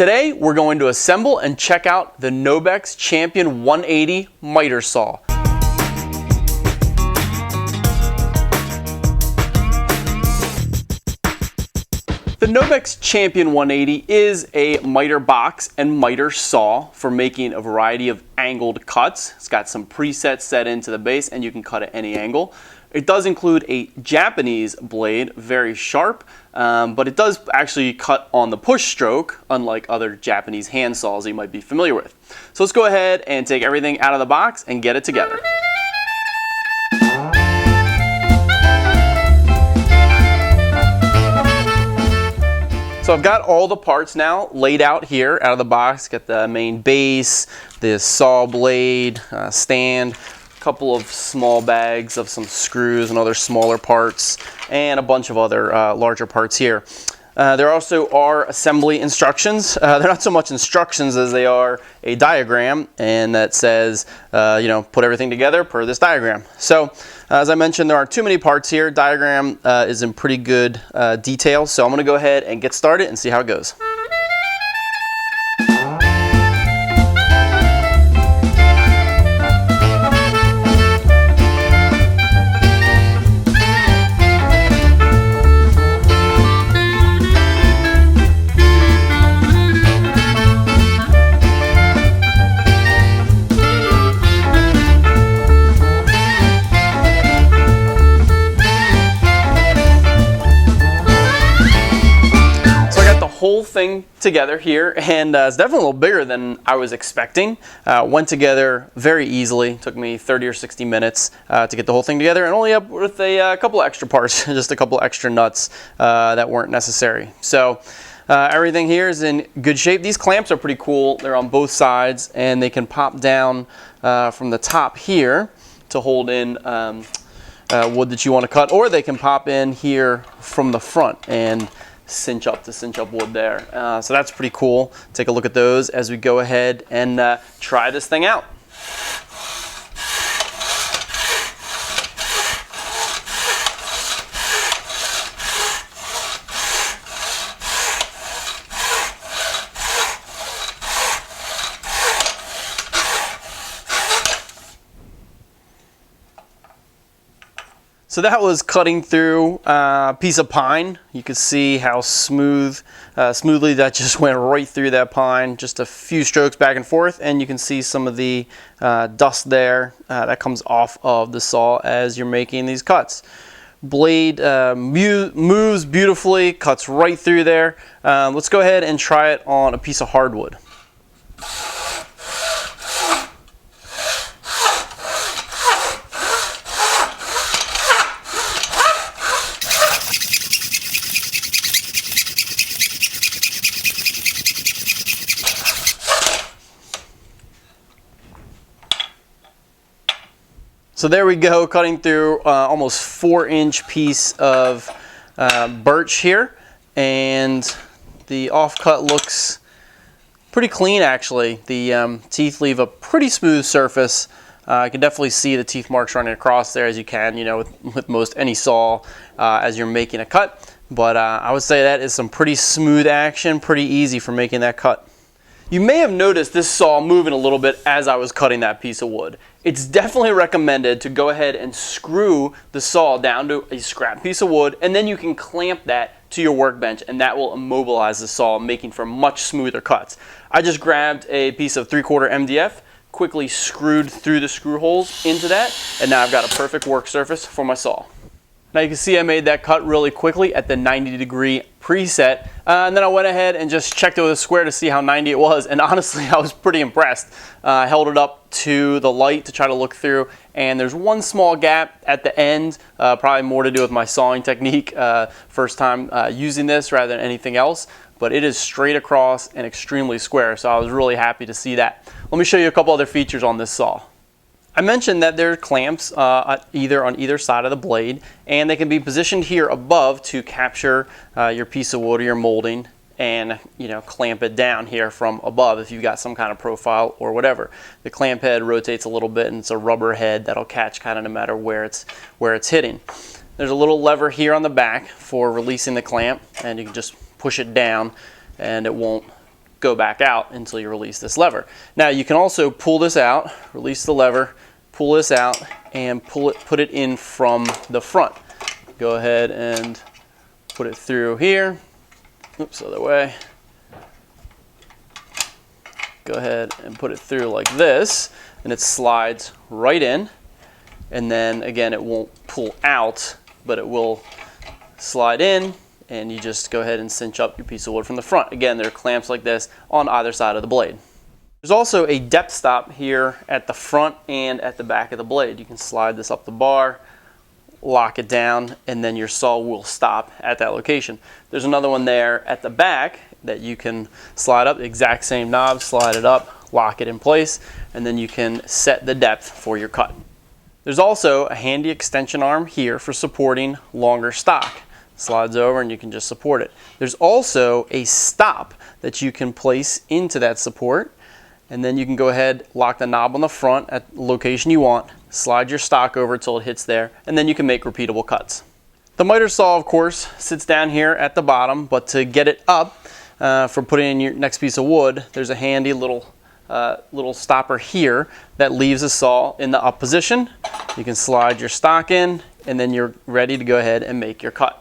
Today we're going to assemble and check out the Nobex Champion 180 Miter Saw. The Nobex Champion 180 is a miter box and miter saw for making a variety of angled cuts. It's got some presets set into the base and you can cut at any angle. It does include a Japanese blade, very sharp, but it does actually cut on the push stroke, unlike other Japanese hand saws you might be familiar with. So let's go ahead and take everything out of the box and get it together. So I've got all the parts now laid out here out of the box. Got the main base, the saw blade, stand, a couple of small bags of some screws and other smaller parts, and a bunch of other larger parts here. There also are assembly instructions. They're not so much instructions as they are a diagram, and that says, put everything together per this diagram. So as I mentioned, there aren't too many parts here. Diagram is in pretty good detail, so I'm going to go ahead and get started and see how it goes. Whole thing together here, and it's definitely a little bigger than I was expecting. Went together very easily. Took me 30 or 60 minutes to get the whole thing together, and only up with a couple of extra parts, just a couple of extra nuts that weren't necessary. So everything here is in good shape. These clamps are pretty cool. They're on both sides, and they can pop down from the top here to hold in wood that you want to cut, or they can pop in here from the front and cinch up wood there. So that's pretty cool. Take a look at those as we go ahead and try this thing out. So that was cutting through a piece of pine. You could see how smoothly that just went right through that pine. Just a few strokes back and forth, and you can see some of the dust there that comes off of the saw as you're making these cuts. Blade moves beautifully, cuts right through there. Let's go ahead and try it on a piece of hardwood. So there we go, cutting through almost 4-inch piece of birch here, and the offcut looks pretty clean actually. The teeth leave a pretty smooth surface. I can definitely see the teeth marks running across there, as you can, with most any saw as you're making a cut. But I would say that is some pretty smooth action, pretty easy for making that cut. You may have noticed this saw moving a little bit as I was cutting that piece of wood. It's definitely recommended to go ahead and screw the saw down to a scrap piece of wood, and then you can clamp that to your workbench, and that will immobilize the saw, making for much smoother cuts. I just grabbed a piece of 3/4 MDF, quickly screwed through the screw holes into that, and now I've got a perfect work surface for my saw. Now you can see I made that cut really quickly at the 90-degree preset, and then I went ahead and just checked it with a square to see how 90 it was, and honestly I was pretty impressed. I held it up to the light to try to look through, and there's one small gap at the end, probably more to do with my sawing technique, first time using this rather than anything else, but it is straight across and extremely square, so I was really happy to see that. Let me show you a couple other features on this saw. I mentioned that there are clamps either on either side of the blade, and they can be positioned here above to capture your piece of wood or your molding and clamp it down here from above if you've got some kind of profile or whatever. The clamp head rotates a little bit, and it's a rubber head that'll catch kind of no matter where it's hitting. There's a little lever here on the back for releasing the clamp, and you can just push it down and it won't go back out until you release this lever. Now you can also pull this out, release the lever, pull this out, and put it in from the front. Go ahead and put it through here. Oops, other way. Go ahead and put it through like this, and it slides right in. And then again, it won't pull out, but it will slide in, and you just go ahead and cinch up your piece of wood from the front. Again, there are clamps like this on either side of the blade. There's also a depth stop here at the front and at the back of the blade. You can slide this up the bar, lock it down, and then your saw will stop at that location. There's another one there at the back that you can slide up, the exact same knob, slide it up, lock it in place, and then you can set the depth for your cut. There's also a handy extension arm here for supporting longer stock. Slides over and you can just support it. There's also a stop that you can place into that support, and then you can go ahead, lock the knob on the front at the location you want, slide your stock over until it hits there, and then you can make repeatable cuts. The miter saw, of course, sits down here at the bottom, but to get it up for putting in your next piece of wood, there's a handy little stopper here that leaves the saw in the up position. You can slide your stock in, and then you're ready to go ahead and make your cut.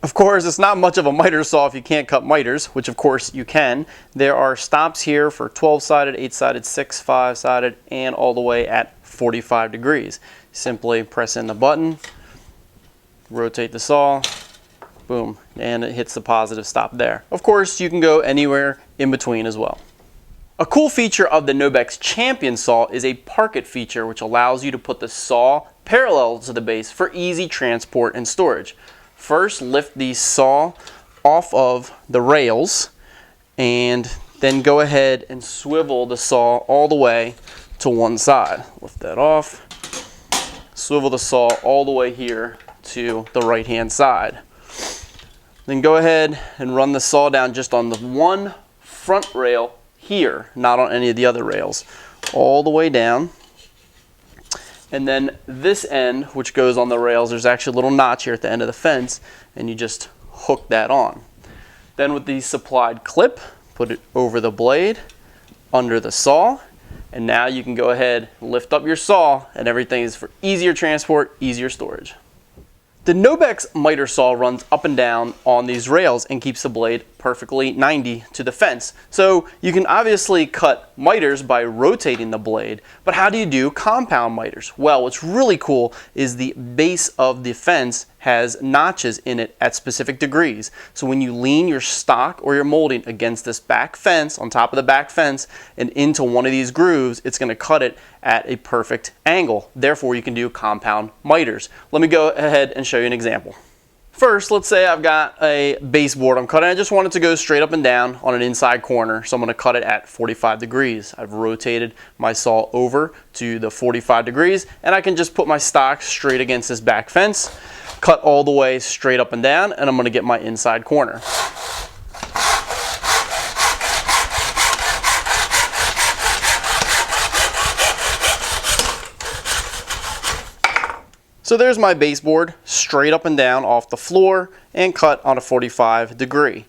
Of course, it's not much of a miter saw if you can't cut miters, which of course you can. There are stops here for 12-sided, 8-sided, 6, 5-sided, and all the way at 45 degrees. Simply press in the button, rotate the saw, boom, and it hits the positive stop there. Of course, you can go anywhere in between as well. A cool feature of the Nobex Champion Saw is a park it feature, which allows you to put the saw parallel to the base for easy transport and storage. First, lift the saw off of the rails, and then go ahead and swivel the saw all the way to one side. Lift that off, swivel the saw all the way here to the right-hand side. Then go ahead and run the saw down just on the one front rail here, not on any of the other rails, all the way down. And then this end, which goes on the rails, there's actually a little notch here at the end of the fence, and you just hook that on. Then with the supplied clip, put it over the blade, under the saw, and now you can go ahead and lift up your saw, and everything is for easier transport, easier storage. The Nobex Miter Saw runs up and down on these rails and keeps the blade perfectly 90 to the fence. So you can obviously cut miters by rotating the blade, but how do you do compound miters? Well, what's really cool is the base of the fence has notches in it at specific degrees. So when you lean your stock or your molding against this back fence, on top of the back fence, and into one of these grooves, it's going to cut it at a perfect angle. Therefore, you can do compound miters. Let me go ahead and show you an example. First, let's say I've got a baseboard I'm cutting. I just want it to go straight up and down on an inside corner, so I'm going to cut it at 45 degrees. I've rotated my saw over to the 45 degrees, and I can just put my stock straight against this back fence, cut all the way straight up and down, and I'm going to get my inside corner. So there's my baseboard, straight up and down off the floor and cut on a 45 degree.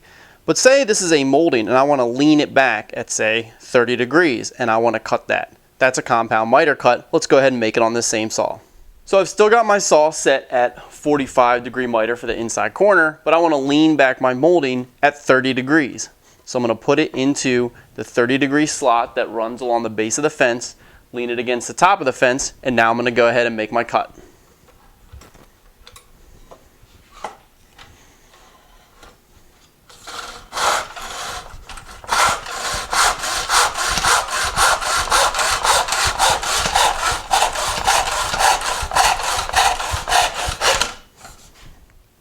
But say this is a molding and I want to lean it back at, say, 30 degrees and I want to cut that. That's a compound miter cut. Let's go ahead and make it on this same saw. So I've still got my saw set at 45 degree miter for the inside corner, but I want to lean back my molding at 30 degrees. So I'm going to put it into the 30 degree slot that runs along the base of the fence, lean it against the top of the fence, and now I'm going to go ahead and make my cut.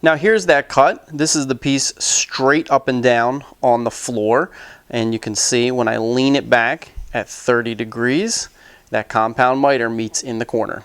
Now here's that cut. This is the piece straight up and down on the floor, and you can see when I lean it back at 30 degrees, that compound miter meets in the corner.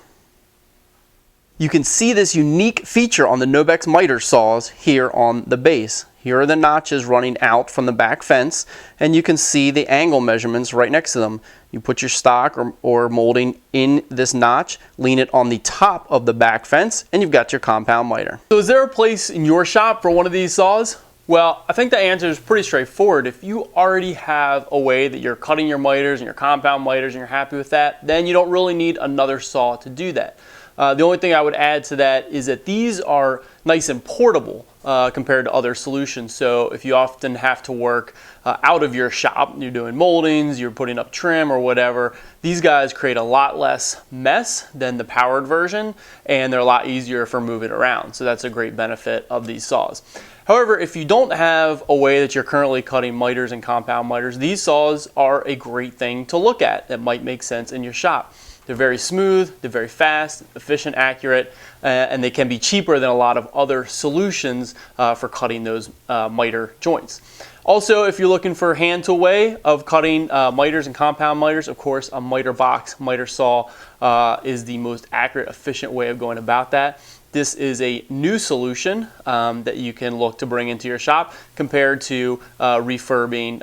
You can see this unique feature on the Nobex miter saws here on the base. Here are the notches running out from the back fence, and you can see the angle measurements right next to them. You put your stock or molding in this notch, lean it on the top of the back fence, and you've got your compound miter. So is there a place in your shop for one of these saws? Well, I think the answer is pretty straightforward. If you already have a way that you're cutting your miters and your compound miters and you're happy with that, then you don't really need another saw to do that. The only thing I would add to that is that these are nice and portable compared to other solutions. So if you often have to work out of your shop, you're doing moldings, you're putting up trim or whatever, these guys create a lot less mess than the powered version, and they're a lot easier for moving around. So that's a great benefit of these saws. However, if you don't have a way that you're currently cutting miters and compound miters, these saws are a great thing to look at that might make sense in your shop. They're very smooth, they're very fast, efficient, accurate, and they can be cheaper than a lot of other solutions for cutting those miter joints. Also, if you're looking for a hand tool way of cutting miters and compound miters, of course, a miter box miter saw is the most accurate, efficient way of going about that. This is a new solution that you can look to bring into your shop compared to refurbing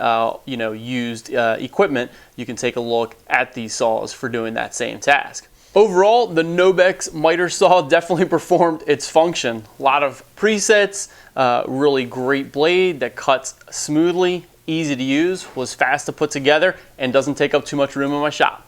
used equipment. You can take a look at these saws for doing that same task. Overall, the Nobex Miter Saw definitely performed its function. A lot of presets, really great blade that cuts smoothly, easy to use, was fast to put together, and doesn't take up too much room in my shop.